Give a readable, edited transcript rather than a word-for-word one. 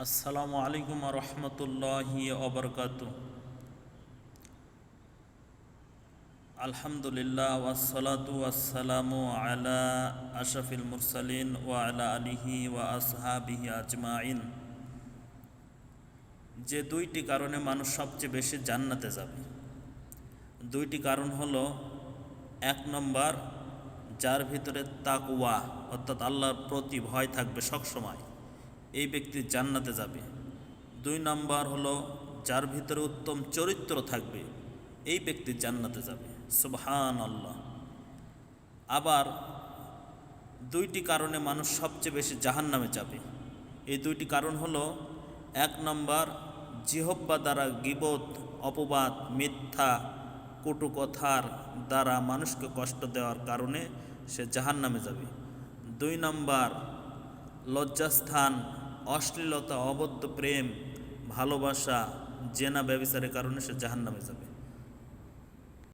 আসসালামু আলাইকুম রহমতুল্লাহি অবরকাত। আলহামদুলিল্লাহ ওয়াসসালাতু ওয়াসসালামু আলা আশরাফিল মুরসালিন ওয়া আলা আলিহি ওয়া আসহাবিহি আজমাইন। যে দুইটি কারণে মানুষ সবচেয়ে বেশি জান্নাতে যাবে, দুইটি কারণ হলো, এক নম্বর, যার ভিতরে তাকওয়া অর্থাৎ আল্লাহর প্রতি ভয় থাকবে সবসময়, এই ব্যক্তি জান্নাতে যাবে। দুই নম্বর হলো, যার ভিতরে উত্তম চরিত্র থাকবে, এই ব্যক্তি জান্নাতে যাবে। সুবহান আল্লাহ। আবার দুইটি কারণে মানুষ সবচেয়ে বেশি জাহান্নামে যাবে। এই দুইটি কারণ হলো, এক নম্বর, জিহ্বা দ্বারা গীবত, অপবাদ, মিথ্যা, কটু কথার দ্বারা মানুষকে কষ্ট দেওয়ার কারণে সে জাহান্নামে যাবে। দুই নম্বর, লজ্জাস্থান, অশ্লীলতা, অবদ্ধ প্রেম, ভালোবাসা, জেনা, ব্যভিচারের কারণে সে জাহান্নামে যাবে।